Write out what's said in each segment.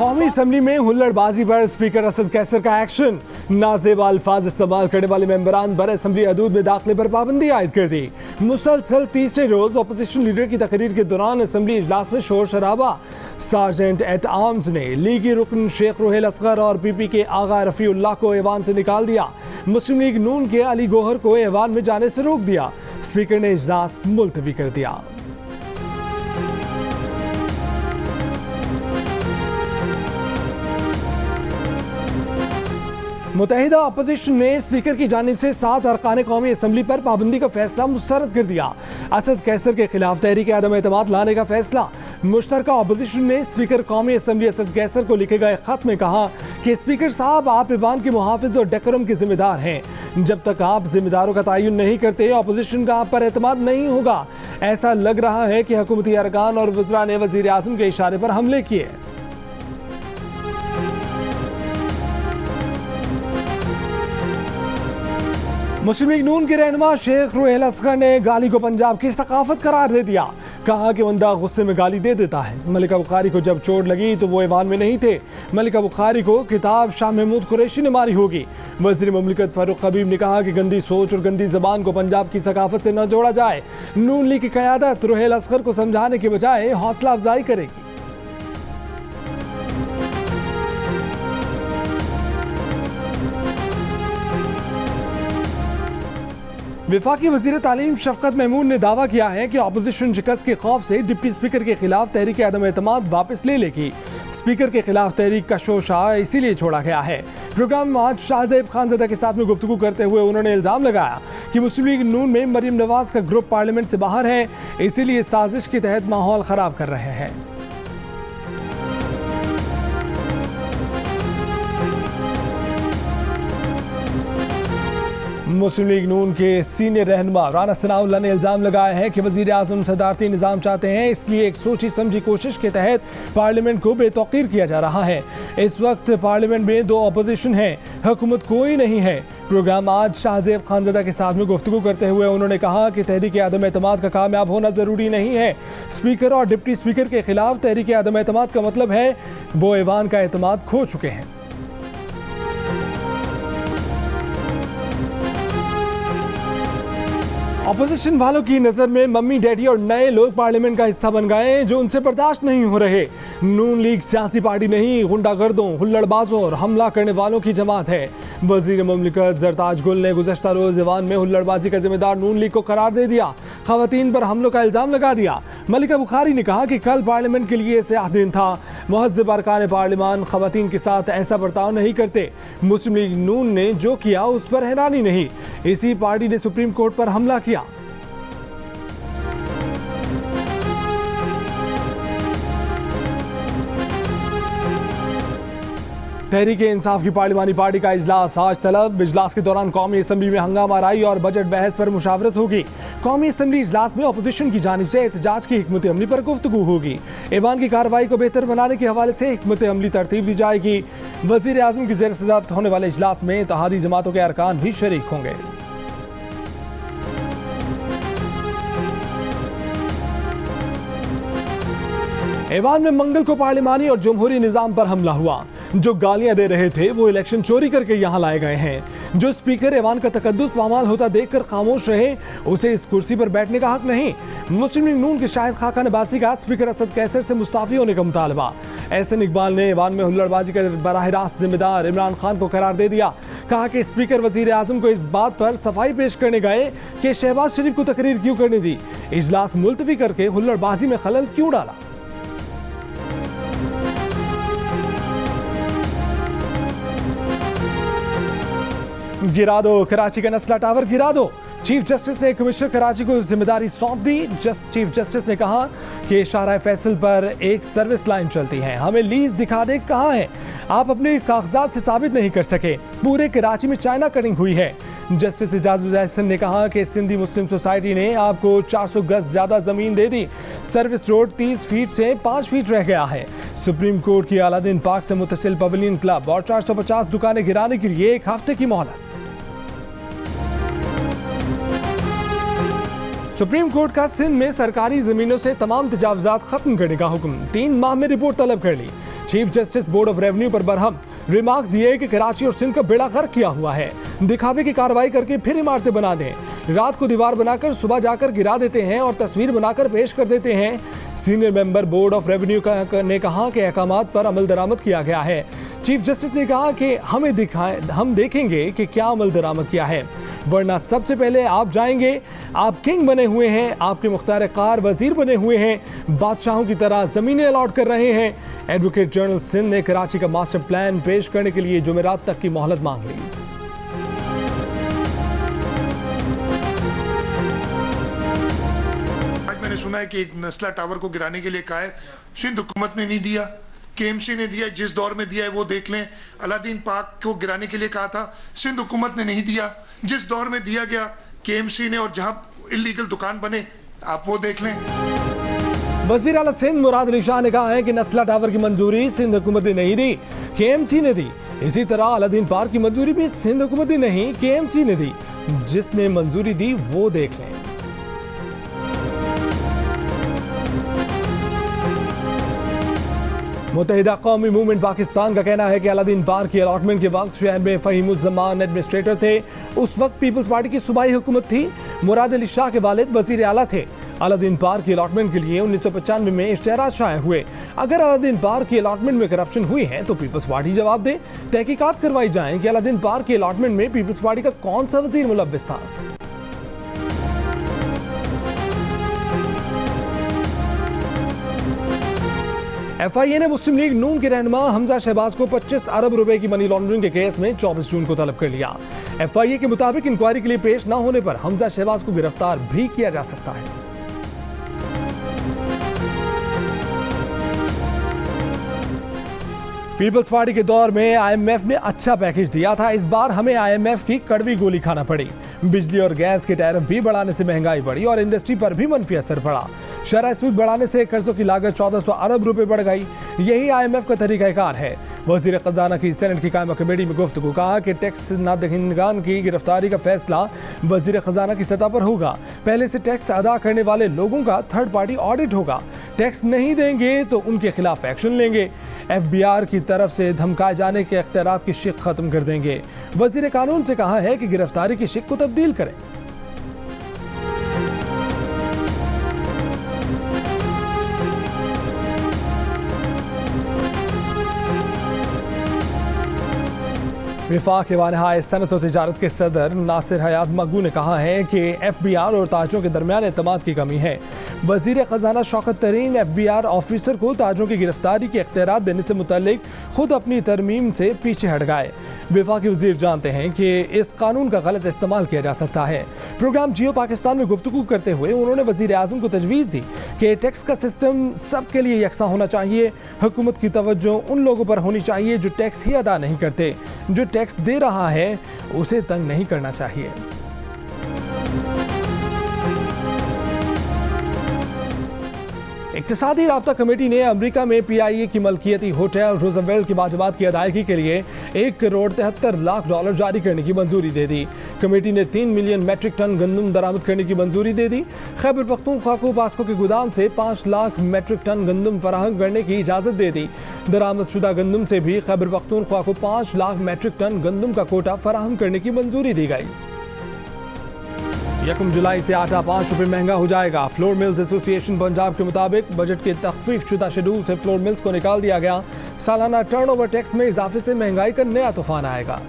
कौमी असम्बली में हुल्लड़बाजी पर स्पीकर असद कैसर का एक्शन। नाजेब अल्फाज इस्तेमाल करने वाले मेंबरान बर असम्बली हदूद में दाखिले पर पाबंदी आयद कर दी। मुसलसल तीसरे रोज अपोजिशन लीडर की तकरीर के दौरान असम्बली इजलास में शोर शराबा। सार्जेंट एट आर्म्स ने लीगी रुकन शेख रुहेल असगर और पीपी के आगा रफीउल्लाह को ऐवान से निकाल दिया। मुस्लिम लीग नून के अली गोहर को ऐवान में जाने से रोक दिया। स्पीकर ने इजलास मुलतवी कर दिया। मुत्तहिदा अपोजिशन ने स्पीकर की जानिब से 7 अरकान कौमी असम्बली पर पाबंदी का फैसला मुस्तरद कर दिया। असद कैसर के खिलाफ तहरीक अदम एतमाद लाने का फैसला। मुश्तरका अपोजिशन ने स्पीकर कौमी असम्बली असद कैसर को लिखे गए खत में कहा कि स्पीकर साहब, आप ईवान के मुहाफिज और डेकोरम के जिम्मेदार हैं। जब तक आप जिम्मेदारों का तयन नहीं करते, अपोजिशन का आप पर एतमाद नहीं होगा। ऐसा लग रहा है कि हुकूमती अरकान और वज़रा ने वज़ीर आज़म के इशारे पर हमले किए। मुस्लिम लीग नून के रहनुमा शेख रुहेल असगर ने गाली को पंजाब की सकाफत करार दे दिया। कहा कि बंदा गुस्से में गाली दे देता है। मलिका बुखारी को जब चोट लगी तो वो ऐवान में नहीं थे। मलिका बुखारी को किताब शाह महमूद कुरैशी ने मारी होगी। वज़ीर मुमलिकत फारूक हबीब ने कहा कि गंदी सोच और गंदी जबान को पंजाब की सकाफत से न जोड़ा जाए। नून लीग की क़यादत रुहेल असगर को समझाने के बजाय हौसला अफजाई करेगी। वफाकी वज़ीर तालीम शफकत महमूद ने दावा किया है कि अपोजिशन शिकस्त के खौफ से डिप्टी स्पीकर के खिलाफ तहरीक अदम एतमाद वापस ले लेगी। स्पीकर के खिलाफ तहरीक का शोशा इसीलिए छोड़ा गया है। प्रोग्राम में आज शाहज़ेब खानज़दा के साथ में गुफ्तगू करते हुए उन्होंने इल्ज़ाम लगाया कि मुस्लिम लीग नून में मरीम नवाज का ग्रुप पार्लियामेंट से बाहर है, इसीलिए साजिश के तहत माहौल ख़राब कर रहे हैं। मुस्लिम लीग नून के सीनियर रहनुमा राना सनाउल्लाह ने इल्ज़ाम लगाया है कि वज़ीर आज़म सदारती निज़ाम चाहते हैं, इसलिए एक सोची समझी कोशिश के तहत पार्लियामेंट को बेतौकीर किया जा रहा है। इस वक्त पार्लियामेंट में 2 अपोजिशन है, हुकूमत कोई नहीं है। प्रोग्राम आज शाहज़ेब खानज़दा के साथ में गुफ्तगू करते हुए उन्होंने कहा कि तहरीक अदम एतमाद का कामयाब होना ज़रूरी नहीं है। स्पीकर और डिप्टी स्पीकर के खिलाफ तहरीक अदम एतमाद का मतलब है वो ऐवान का एतमाद खो चुके हैं। अपोजिशन वालों की नजर में मम्मी डैडी और नए लोग पार्लियामेंट का हिस्सा बन गए जो उनसे बर्दाश्त नहीं हो रहे। नून लीग सियासी पार्टी नहीं, गुंडागर्दों, हुल्लड़बाजों और हमला करने वालों की जमात है। वजीर मुमलिकत जरताज गुल ने गुज़श्ता रोज ईवान में हुल्लड़बाजी का जिम्मेदार नून लीग को करार दे दिया। खवातीन पर हमलों का इल्ज़ाम लगा दिया। मलिका बुखारी ने कहा कि कल पार्लियामेंट के लिए स्याह दिन था। मुहज़्ज़ब अरकान पार्लियामान खवातीन के साथ ऐसा बर्ताव नहीं करते। मुस्लिम लीग नून ने जो किया उस पर हैरानी नहीं। इसी पार्टी ने सुप्रीम कोर्ट पर हमला किया। तहरीक इंसाफ की पार्लिमानी पार्टी का इजलास आज तलब। इजलास के दौरान कौमी असम्बली में हंगामा राई और बजट बहस पर मुशावरत होगी। कौमी असम्बली इजलास में अपोजिशन की जानिब से एहतजाज की हिकमत अमली पर गुफ्तगू होगी। ऐवान की कार्रवाई को बेहतर बनाने के हवाले से हिकमत अमली तरतीब दी जाएगी। वज़ीर आज़म की ज़ेर सदारत होने वाले इजलास में इत्तेहादी जमातों के अरकान भी शरीक होंगे। ऐवान में मंगल को पार्लिमानी और जमहूरी निज़ाम पर हमला हुआ। जो गालियां दे रहे थे वो इलेक्शन चोरी करके यहां लाए गए हैं। जो स्पीकर ऐवान का तकद्दुस पामाल होता देखकर खामोश रहे, उसे इस कुर्सी पर बैठने का हक नहीं। मुस्लिम लीग नून के शाहिद खाका नबासी का स्पीकर असद कैसर से मुस्ताफी होने का मुतालबा। एहसन इकबाल ने ऐवान में हुल्लड़बाजी का बराह रास्त जिम्मेदार इमरान खान को करार दे दिया। कहा कि स्पीकर वजीर आजम को इस बात पर सफाई पेश करने गए कि शहबाज शरीफ को तकरीर क्यों करने दी, इजलास मुलतवी करके हुल्लड़बाजी में खलल क्यों डाला। गिरा दो कराची का नस्ला टावर, गिरा दो। चीफ जस्टिस ने कमिश्नर कराची को जिम्मेदारी सौंप दी। चीफ जस्टिस ने कहा कि शाहराह फैसल पर एक सर्विस लाइन चलती है, हमें लीज दिखा दे कहाँ है। आप अपने कागजात से साबित नहीं कर सके। पूरे कराची में चाइना कटिंग हुई है। जस्टिस इजाजुल एहसन ने कहा कि सिंधी मुस्लिम सोसाइटी ने आपको 400 गज ज्यादा जमीन दे दी। सर्विस रोड 30 फीट से 5 फीट रह गया है। सुप्रीम कोर्ट की अलादीन पार्क से मुतसिल पवेलियन क्लब और 450 दुकानें गिराने के लिए 1 हफ्ते की मोहलत। सुप्रीम कोर्ट का सिंध में सरकारी जमीनों से तमाम तजावुजात खत्म करने का हुक्म। 3 माह में रिपोर्ट तलब कर ली। Chief justice board of revenue पर बरहम, रिमार्क्स दिए कि कराची और सिंध का बेड़ा गर्क किया हुआ है, दिखावे की कार्रवाई करके फिर इमारतें बना दें, रात को दीवार बनाकर सुबह जाकर गिरा देते हैं और तस्वीर बनाकर पेश कर देते हैं। Senior member board of revenue ने कहा कि अहकामात पर अमल दरामद किया गया है। चीफ जस्टिस ने कहा कि हम देखेंगे कि क्या अमल दरामद किया है, वरना सबसे पहले आप जाएंगे। आप किंग बने हुए हैं, आपके मुख्तार कार वजीर बने हुए हैं, बादशाहों की तरह जमीनें अलॉट कर रहे हैं। एडवोकेट जनरल सिंध ने कराची का मास्टर प्लान पेश करने के लिए जुमेरात तक की मोहलत मांग ली। आज मैंने सुना है कि एक नस्ला टावर को गिराने के लिए कहा है, सिंध हुकूमत ने नहीं दिया, केएमसी ने दिया। जिस दौर में दिया है वो देख लें। अलादीन पार्क को गिराने के लिए कहा था, सिंध हुकूमत ने नहीं दिया। जिस दौर में दिया गया केएमसी ने, और जहां इलीगल दुकान बने आप वो देख लें। वजीर आला सिंध मुराद अली शाह ने कहा है कि नस्ला टावर की मंजूरी सिंध हुकूमत ने नहीं दी, केएमसी ने दी। इसी तरह अलादीन पार्क की मंजूरी भी सिंध हुकूमत ने नहीं, केएमसी ने दी। जिसने मंजूरी दी वो देख लें। मुत्तहिदा कौमी मूवमेंट पाकिस्तान का कहना है कि अलादीन पार्क की अलॉटमेंट के वक्त शहर में फहीमुज़्ज़मान एडमिनिस्ट्रेटर थे। उस वक्त पीपल्स पार्टी की सूबाई हुकूमत थी। मुराद अली शाह के वालिद वजीर आला थे। अलादीन पार्क की अलॉटमेंट के लिए 1995 में इश्तिहारात शाया हुए। अगर अलादीन पार्क की अलॉटमेंट में करप्शन हुई है तो पीपल्स पार्टी जवाब दे। तहकीकात करवाई जाए कि अलादीन पार्क की अलॉटमेंट में पीपल्स पार्टी का कौन सा वजीर मुलव्विस था। FIA ने मुस्लिम लीग नून के रहनुमा हमजा शहबाज को 25 अरब रुपए की मनी लॉन्ड्रिंग के केस में 24 जून को तलब कर लिया। FIA के मुताबिक इंक्वायरी के लिए पेश न होने पर हमजा शहबाज को गिरफ्तार भी किया जा सकता है। पीपल्स पार्टी के दौर में IMF ने अच्छा पैकेज दिया था। इस बार हमें IMF की कड़वी गोली खाना पड़ी। बिजली और गैस के टैरिफ भी बढ़ाने से महंगाई बढ़ी और इंडस्ट्री पर भी मनफी असर पड़ा। शरह सूद बढ़ाने से कर्जों की लागत 1400 अरब रुपए बढ़ गई। यही IMF का तरीकाकार है। वजीर खजाना की सेनेट की कायमा कमेटी में गुफ्तगू कहा कि टैक्स नादहिंदगान की गिरफ्तारी का फैसला वजीर खजाना की सतह पर होगा। पहले से टैक्स अदा करने वाले लोगों का थर्ड पार्टी ऑडिट होगा। टैक्स नहीं देंगे तो उनके खिलाफ एक्शन लेंगे। FBR की तरफ से धमकाए जाने के इख्तियारात की शिक खत्म कर देंगे। वजीर कानून से कहा है कि गिरफ्तारी की शिक को तब्दील करें। विफाक वानहाय सनत और तिजारत के सदर नासिर हयात मकबू ने कहा है कि FBR और ताजों के दरमियान एतमाद की कमी है। वजीर खजाना शौकत तरीन FBR ऑफिसर को ताजों की गिरफ्तारी के इख्तियारात देने से मुतल्लिक खुद अपनी तरमीम से पीछे हट गए। विफाकी वजीर जानते हैं कि इस कानून का गलत इस्तेमाल किया जा सकता है। प्रोग्राम जियो पाकिस्तान में गुफ्तगू करते हुए उन्होंने वजीर आज़म को तजवीज़ दी कि टैक्स का सिस्टम सबके लिए यकसा होना चाहिए। हुकूमत की तवज्जो उन लोगों पर होनी चाहिए जो टैक्स ही अदा नहीं करते। जो टैक्स दे रहा है उसे तंग नहीं करना चाहिए। इक्तिसादी राब्ता कमेटी ने अमेरिका में PIA की मलकियती होटल रूजवेल्ट की वाजबात की अदायगी के लिए $1 करोड़ 73 लाख जारी करने की मंजूरी दे दी। कमेटी ने 3 मिलियन मेट्रिक टन गंदम दरामद करने की मंजूरी दे दी। खैबर पख्तूनख्वा को बास्को के गोदाम से 5 लाख मेट्रिक टन गंदम फराहम करने की इजाज़त दे दी। दरामद शुदा गंदम से भी खैबर पख्तूनख्वा को 5 लाख मेट्रिक टन गंदम का कोटा फराहम करने की मंजूरी दी गई। 1 जुलाई से आटा 5 रुपये महंगा हो जाएगा। फ्लोर मिल्स एसोसिएशन पंजाब के मुताबिक बजट के तखफीफ शुदा शेड्यूल से फ्लोर मिल्स को निकाल दिया गया। सालाना टर्नओवर टैक्स में इजाफे से महंगाई का नया तूफान आएगा।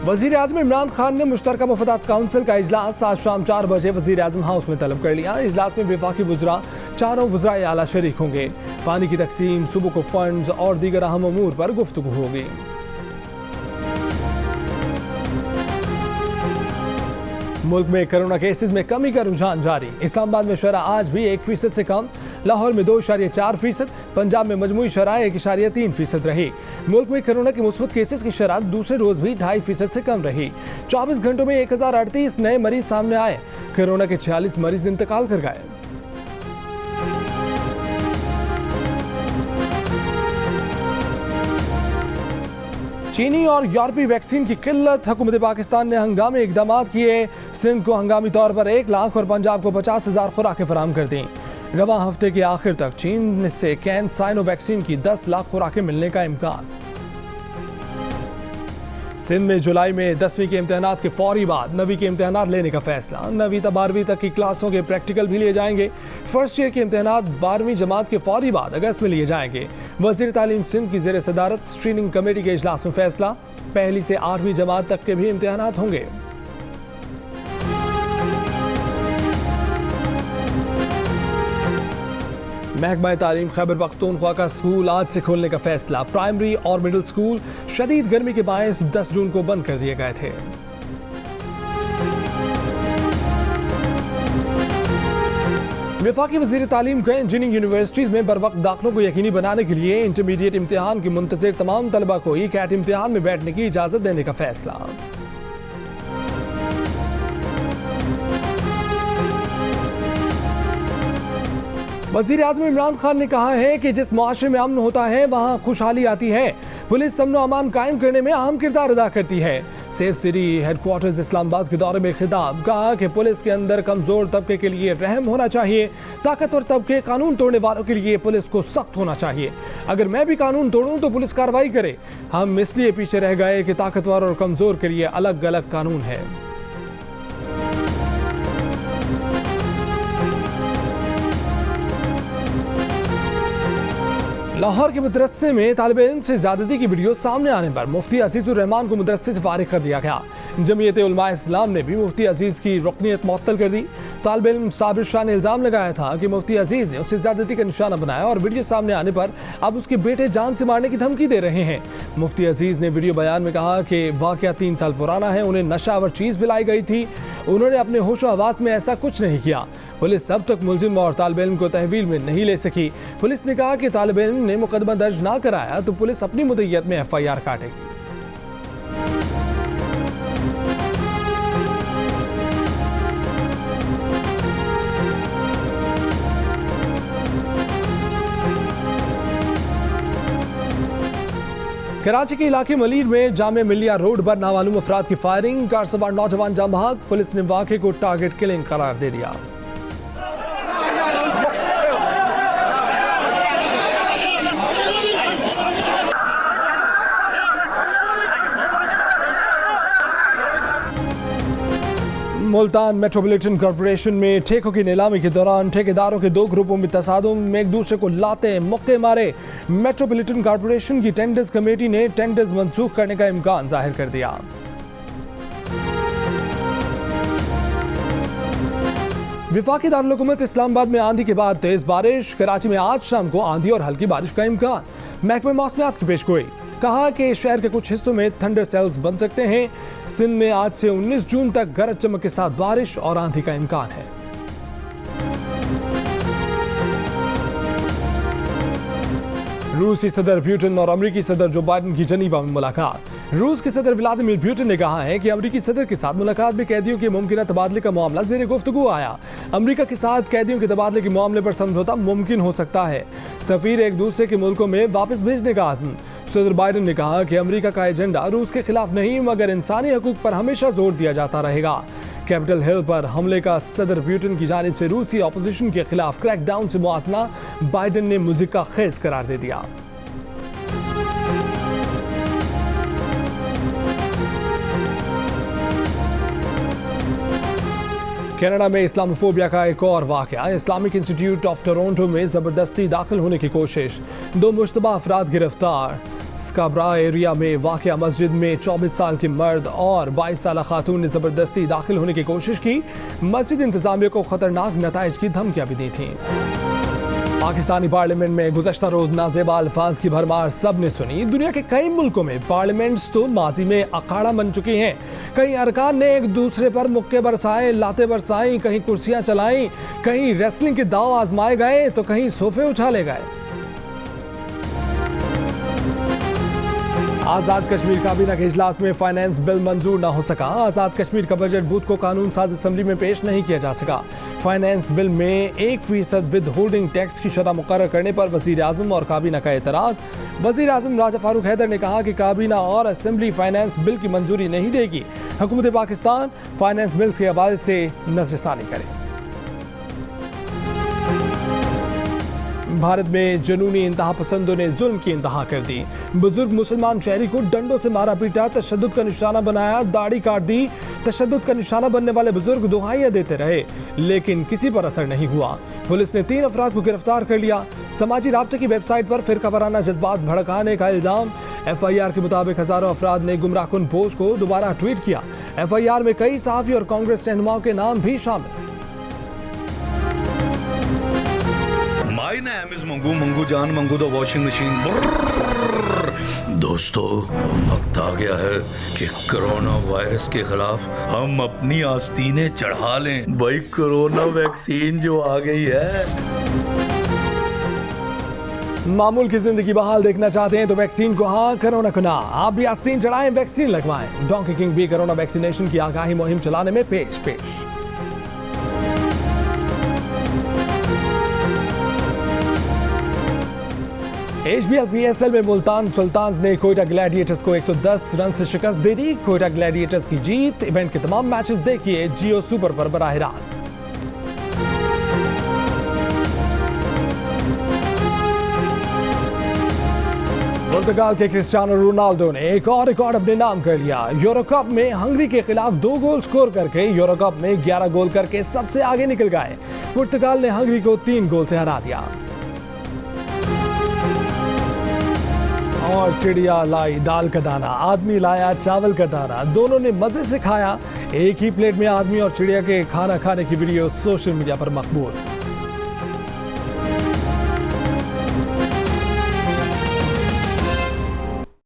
वजीर आज़म इमरान खान ने मुश्तरका मुफादात काउंसिल का इजलास आज शाम 4 बजे वजीर आज़म हाउस में तलब कर लिया। इजलास में वफाकी वज़रा, चारों वज़राए आला शरीक होंगे। पानी की तकसीम, सूबों को फंड्स और दीगर अहम अमूर पर गुफ्तगू होगी। मुल्क में कोरोना केसेस में कमी का रुझान जारी। इस्लामाबाद में शरह आज भी 1% से कम, लाहौर में 2.4%, पंजाब में मजमूई शरह 1.3% रही। मुल्क में कोरोना के मुस्बत केसेस की शरह दूसरे रोज भी 2.5% से कम रही। 24 घंटों में 1038 नए मरीज सामने आए। कोरोना के 46 मरीज इंतकाल कर गए। चीनी और यूरोपीय वैक्सीन की किल्लत, हुकूमत पाकिस्तान ने हंगामी इकदाम किए। सिंध को हंगामी तौर पर 1 लाख और पंजाब को 50,000 खुराकें फराहम कर दी। रवां हफ्ते के आखिर तक चीन से कैन-साइनो वैक्सीन की 10 लाख खुराकें मिलने का इम्कान। सिंध में जुलाई में 10वीं के इम्तिहानात के फौरी बाद 9वीं के इम्तिहानात लेने का फैसला। 9वीं तक 12वीं तक की क्लासों के प्रैक्टिकल भी लिए जाएंगे। फर्स्ट ईयर के इम्तिहानात 12वीं जमात के फौरी बाद अगस्त में लिए जाएंगे। वज़ीर तालीम सिंध की ज़ेर सदारत स्क्रीनिंग कमेटी के इजलास में फैसला। 1ली से 8वीं जमात तक के भी इम्तिहानात होंगे। महकमा तालीम खैबर पख्तूनख्वा का स्कूल आज से खोलने का फैसला। प्राइमरी और मिडिल स्कूल शदीद गर्मी के बायस 10 जून को बंद कर दिए गए थे। वफाकी वज़ीर तालीम का इंजीनियरिंग यूनिवर्सिटीज़ में बर वक्त दाखिलों को यकीनी बनाने के लिए इंटरमीडिएट इम्तिहान के मुंतज़िर तमाम तलबा को ई-कैट इम्तिहान में बैठने की इजाज़त देने का फैसला। वज़ीर आज़म इमरान खान ने कहा है कि जिस मुआशरे में अमन होता है वहाँ खुशहाली आती है। पुलिस अमन व अमान कायम करने में अहम किरदार अदा करती है। सेफ सिटी हेडक्वार्टर्स इस्लामाबाद के दौरे में खिताब, कहा कि पुलिस के अंदर कमज़ोर तबके के लिए रहम होना चाहिए। ताकतवर तबके कानून तोड़ने वालों के लिए पुलिस को सख्त होना चाहिए। अगर मैं भी कानून तोड़ूं तो पुलिस कार्रवाई करे। हम इसलिए पीछे रह गए कि ताकतवर और कमज़ोर के लिए अलग अलग कानून है। लाहौर के मदरसे में तालिब इल्म से ज़्यादती की वीडियो सामने आने पर मुफ्ती अजीज़ुर रहमान को मदरसे से फारिग कर दिया गया। जमीयत उलमा इस्लाम ने भी मुफ्ती अजीज़ की रुकनियत मुअत्तल कर दी। तालिब इल्म साबिर शाह ने इल्ज़ाम लगाया था कि मुफ्ती अजीज़ ने उसे ज़्यादती का निशाना बनाया और वीडियो सामने आने पर अब उसके बेटे जान से मारने की धमकी दे रहे हैं। मुफ्ती अजीज़ ने वीडियो बयान में कहा कि वाक़या 3 साल पुराना है, उन्हें नशावर चीज़ पिलाई गई थी, उन्होंने अपने होशो हवास में ऐसा कुछ नहीं किया। पुलिस अब तक मुलजिम और तालिब इल्म को तहवील में नहीं ले सकी। पुलिस ने कहा कि तालिब इल्म ने मुकदमा दर्ज ना कराया तो पुलिस अपनी मुद्दत में FIR काटेगी। कराची के इलाके मलीर में जामे मिलिया रोड पर नामालूम अफराद की फायरिंग, कार सवार नौजवान जाम बहक। पुलिस ने वाक़े को टारगेट किलिंग करार दे दिया। मुल्तान मेट्रोपॉलिटन कॉरपोरेशन में ठेकों की नीलामी के दौरान ठेकेदारों के 2 ग्रुपों में तसादुम में एक दूसरे को लाते मुक्के मारे। मेट्रोपॉलिटन कॉरपोरेशन की टेंडर्स कमेटी ने टेंडर्स मंसूख करने का इम्कान जाहिर कर दिया। वफाकी दारुल हुकूमत इस्लामाबाद में आंधी के बाद तेज बारिश। कराची में आज शाम को आंधी और हल्की बारिश का इम्कान। महकमे मौसमियात की पेशगोई, कहा कि शहर के कुछ हिस्सों में थंडर सेल्स बन सकते हैं। सिंध में आज से 19 जून तक गरज चमक के साथ बारिश और आंधी का इम्कान है। रूसी सदर पुतिन और अमेरिकी सदर जो बाइडेन की जनीवा में मुलाकात। रूस के सदर व्लादिमीर पुतिन ने कहा है कि अमेरिकी सदर के साथ मुलाकात में कैदियों के मुमकिन तबादले का मामला ज़ेर गुफ्तगू आया। अमेरिका के साथ कैदियों के तबादले के मामले पर समझौता मुमकिन हो सकता है। सफीर एक दूसरे के मुल्कों में वापस भेजने का आज़म। सदर बाइडेन ने कहा कि अमेरिका का एजेंडा रूस के खिलाफ नहीं मगर इंसानी हकूक पर हमेशा जोर दिया जाता रहेगा। कैपिटल हिल पर हमले का सदर पुतिन की जानिब से रूसी अपोजिशन के खिलाफ क्रैकडाउन से मुआजना बाइडेन ने मुज़िका खेज करार दे दिया। कनाडा में इस्लामोफोबिया का एक और वाक़या। इस्लामिक इंस्टीट्यूट ऑफ टोरंटो में ज़बरदस्ती दाखिल होने की कोशिश, 2 मुश्तबा अफराद गिरफ्तार। स्काब्रा एरिया में वाक़या मस्जिद में 24 साल के मर्द और 22 साल खातून ने ज़बरदस्ती दाखिल होने की कोशिश की। मस्जिद इंतज़ामिया को ख़तरनाक नताइज की धमकियाँ भी दी थीं। पाकिस्तानी पार्लियामेंट में गुज़श्ता रोज़ नाज़ेबा अल्फाज की भरमार सब ने सुनी। दुनिया के कई मुल्कों में पार्लियामेंट्स तो माजी में अखाड़ा बन चुकी हैं। कई अरकान ने एक दूसरे पर मुक्के बरसाए, लाते बरसाई, कहीं कुर्सियां चलाई, कहीं रेसलिंग के दाव आजमाए गए तो कहीं सोफे उछाले गए। आज़ाद कश्मीर काबीना के इजलास में फाइनेंस बिल मंजूर न हो सका। आज़ाद कश्मीर का बजट बूथ को कानून साज असम्बली में पेश नहीं किया जा सका। फाइनेंस बिल में 1% विद होल्डिंग टैक्स की शरह मुकर्रर करने पर वजीर आजम और काबीना का एतराज। वजीर आजम राजा फारूक हैदर ने कहा कि काबीना और असेंबली फाइनेंस बिल की मंजूरी नहीं देगी। हुकूमत पाकिस्तान फाइनेंस बिल्स के हवाले से नजरसानी करे। भारत में जनूनी इंतहा पसंदों ने जुल्म की इंतहा कर दी। बुजुर्ग मुसलमान शहरी को डंडों से मारा पीटा, तशद्दुद का निशाना बनाया, दाढ़ी काट दी। तशद्दुद का निशाना बनने वाले बुजुर्ग दुहाइयां देते रहे, लेकिन किसी पर असर नहीं हुआ। पुलिस ने 3 अफराद को गिरफ्तार कर लिया। समाजी राब्ते की वेबसाइट पर फिरका वाराना जज्बात भड़काने का इल्जाम। FIR के मुताबिक हजारों अफराद ने गुमराहकुन पोस्ट को दोबारा ट्वीट किया। FIR में कई सहाफी और कांग्रेस रहनुमाओं के नाम भी शामिल। My name is Mangu Mangu जान मंगू द वॉशिंग मशीन। दोस्तों, वक्त आ गया है कि कोरोना वायरस के खिलाफ हम अपनी आस्तीनें चढ़ा लें। भाई कोरोना वैक्सीन जो आ गई है। मामूल की जिंदगी बहाल देखना चाहते हैं तो वैक्सीन को हाँ, कोरोना को ना। आप भी आस्तीन चढ़ाएं, वैक्सीन लगवाएं। डोंकी किंग भी कोरोना वैक्सीनेशन की आगाही मुहिम चलाने में पेश। HBL PSL में मुल्तान सुल्तान्स ने कोयटा ग्लैडिएटर्स को 110 रन से शिकस्त दे दी। कोयटा ग्लैडिएटर्स की जीत। इवेंट के तमाम मैचेस देखिए जियो सुपर पर बराह रास्त। पुर्तगाल के क्रिस्टियानो रोनाल्डो ने एक और रिकॉर्ड अपने नाम कर लिया। यूरो कप में हंगरी के खिलाफ 2 गोल स्कोर करके यूरो कप में 11 गोल करके सबसे आगे निकल गए। पुर्तगाल ने हंगरी को 3 गोल से हरा दिया। और चिड़िया लाई दाल का दाना, आदमी लाया चावल का दाना। दोनों ने मजे से खाया। एक ही प्लेट में आदमी और चिड़िया के खाना खाने की वीडियो सोशल मीडिया पर मकबूल।